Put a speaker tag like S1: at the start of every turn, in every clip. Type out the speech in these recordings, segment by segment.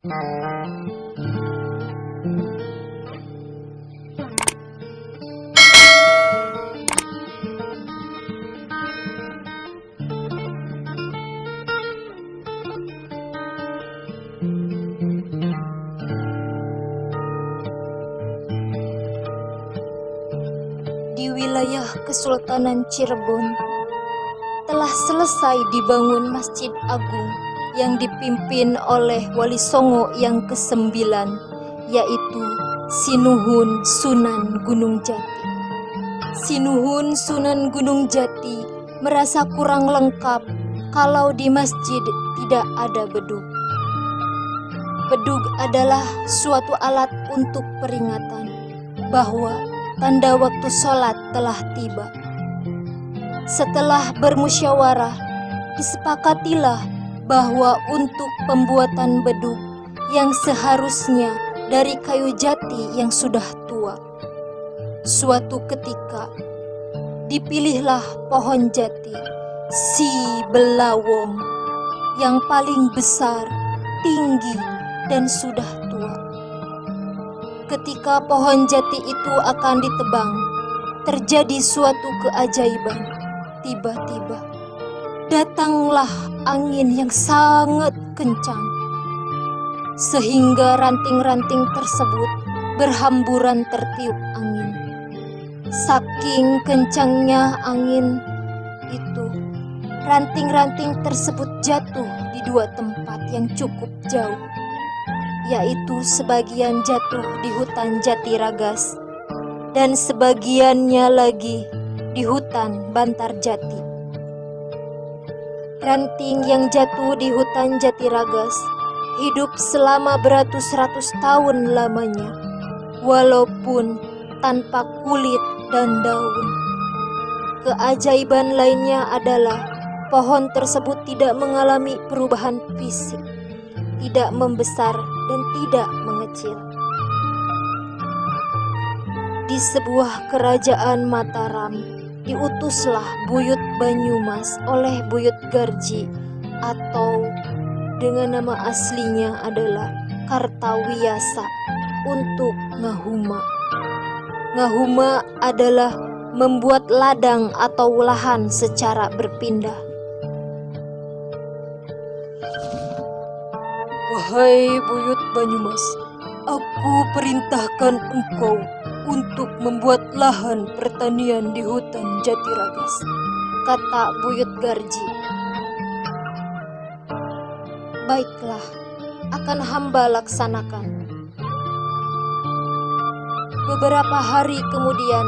S1: Di wilayah Kesultanan Cirebon telah selesai dibangun Masjid Agung yang dipimpin oleh Wali Songo yang ke-9, yaitu Sinuhun Sunan Gunung Jati. Sinuhun Sunan Gunung Jati merasa kurang lengkap kalau di masjid tidak ada bedug. Bedug adalah suatu alat untuk peringatan bahwa tanda waktu sholat telah tiba. Setelah bermusyawarah, disepakatilah bahwa untuk pembuatan bedug yang seharusnya dari kayu jati yang sudah tua, suatu ketika dipilihlah pohon jati si belawong yang paling besar, tinggi, dan sudah tua. Ketika pohon jati itu akan ditebang, terjadi suatu keajaiban. Tiba-tiba datanglah angin yang sangat kencang, sehingga ranting-ranting tersebut berhamburan tertiup angin. Saking kencangnya angin itu, ranting-ranting tersebut jatuh di dua tempat yang cukup jauh, yaitu sebagian jatuh di hutan Jatiragas dan sebagiannya lagi di hutan Bantarjati. Ranting yang jatuh di hutan Jatiragas hidup selama beratus-ratus tahun lamanya, walaupun tanpa kulit dan daun. Keajaiban lainnya adalah pohon tersebut tidak mengalami perubahan fisik, tidak membesar dan tidak mengecil. Di sebuah kerajaan Mataram, diutuslah Buyut Banyumas oleh Buyut Garji atau dengan nama aslinya adalah Kartawiyasa untuk ngahuma. Ngahuma adalah membuat ladang atau lahan secara berpindah. Wahai Buyut Banyumas, aku perintahkan engkau untuk membuat lahan pertanian di hutan Jatiragas, kata Buyut Garji. Baiklah, akan hamba laksanakan. Beberapa hari kemudian,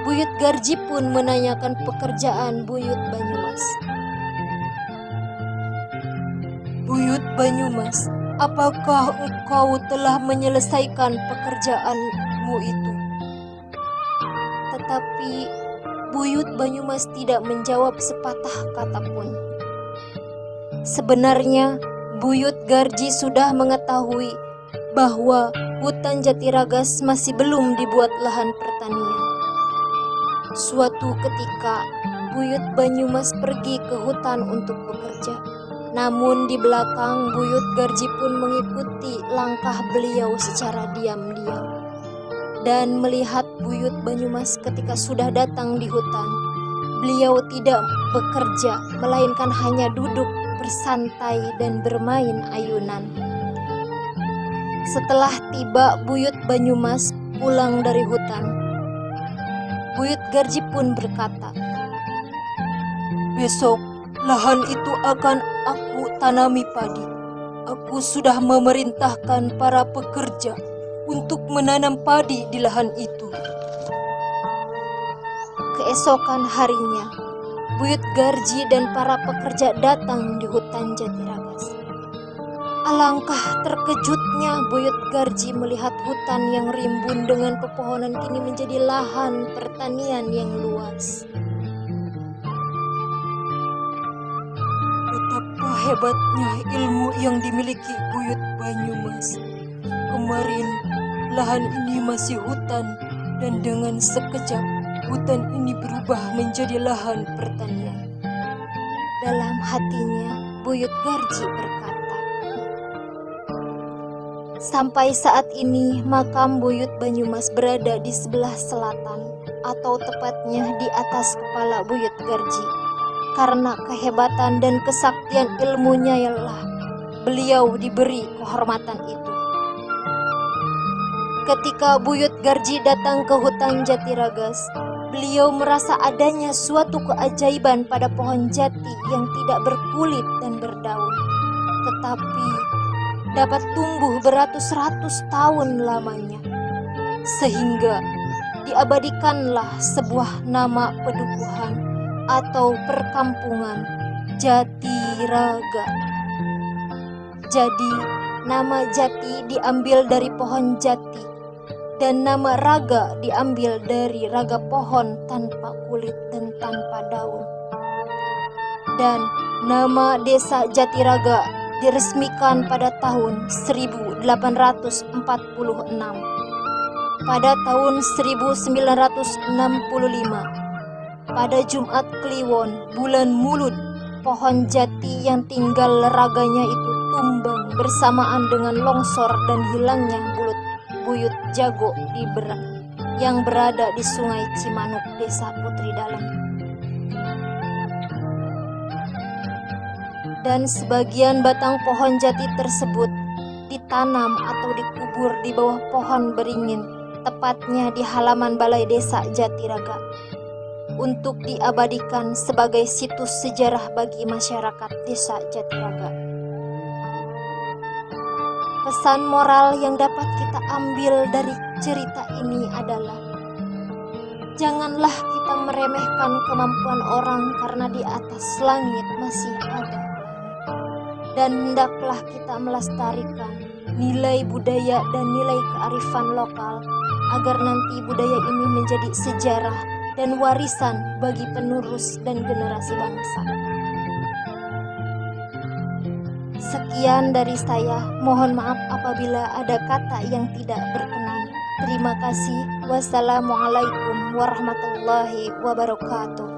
S1: Buyut Garji pun menanyakan pekerjaan Buyut Banyumas. Buyut Banyumas, apakah engkau telah menyelesaikan pekerjaanmu itu? Tetapi Buyut Banyumas tidak menjawab sepatah kata pun. Sebenarnya Buyut Garji sudah mengetahui bahwa hutan Jatiragas masih belum dibuat lahan pertanian. Suatu ketika Buyut Banyumas pergi ke hutan untuk bekerja. Namun di belakang Buyut Garji pun mengikuti langkah beliau secara diam-diam. Dan melihat Buyut Banyumas ketika sudah datang di hutan, beliau tidak bekerja, melainkan hanya duduk bersantai dan bermain ayunan. Setelah tiba Buyut Banyumas pulang dari hutan, Buyut Garji pun berkata, "Besok lahan itu akan aku tanami padi. Aku sudah memerintahkan para pekerja untuk menanam padi di lahan itu." Keesokan harinya, Buyut Garji dan para pekerja datang di hutan Jatiragas. Alangkah terkejutnya Buyut Garji melihat hutan yang rimbun dengan pepohonan kini menjadi lahan pertanian yang luas. Betapa hebatnya ilmu yang dimiliki Buyut Banyumas. Kemarin lahan ini masih hutan, dan dengan sekejap hutan ini berubah menjadi lahan pertanian. Dalam hatinya Buyut Garji berkata, Sampai saat ini makam Buyut Banyumas berada di sebelah selatan, atau tepatnya di atas kepala Buyut Garji. Karena kehebatan dan kesaktian ilmunya ialah beliau diberi kehormatan itu. Ketika Buyut Garji datang ke hutan Jatiragas, beliau merasa adanya suatu keajaiban pada pohon jati yang tidak berkulit dan berdaun, tetapi dapat tumbuh beratus-ratus tahun lamanya. Sehingga diabadikanlah sebuah nama pedukuhan atau perkampungan Jatiraga. Jadi nama Jati diambil dari pohon jati, dan nama raga diambil dari raga pohon tanpa kulit dan tanpa daun. Dan nama desa Jatiraga diresmikan pada tahun 1846. Pada tahun 1965, pada Jumat Kliwon bulan Mulud, pohon jati yang tinggal raganya itu tumbang bersamaan dengan longsor dan hilangnya Buyut Jago yang berada di Sungai Cimanuk, Desa Putri Dalam. Dan sebagian batang pohon jati tersebut ditanam atau dikubur di bawah pohon beringin, tepatnya di halaman Balai Desa Jatiraga, untuk diabadikan sebagai situs sejarah bagi masyarakat Desa Jatiraga. Pesan moral yang dapat kita ambil dari cerita ini adalah janganlah kita meremehkan kemampuan orang karena di atas langit masih ada. Dan hendaklah kita melestarikan nilai budaya dan nilai kearifan lokal agar nanti budaya ini menjadi sejarah dan warisan bagi penerus dan generasi bangsa. Sekian dari saya, mohon maaf apabila ada kata yang tidak berkenan. Terima kasih. Wassalamualaikum warahmatullahi wabarakatuh.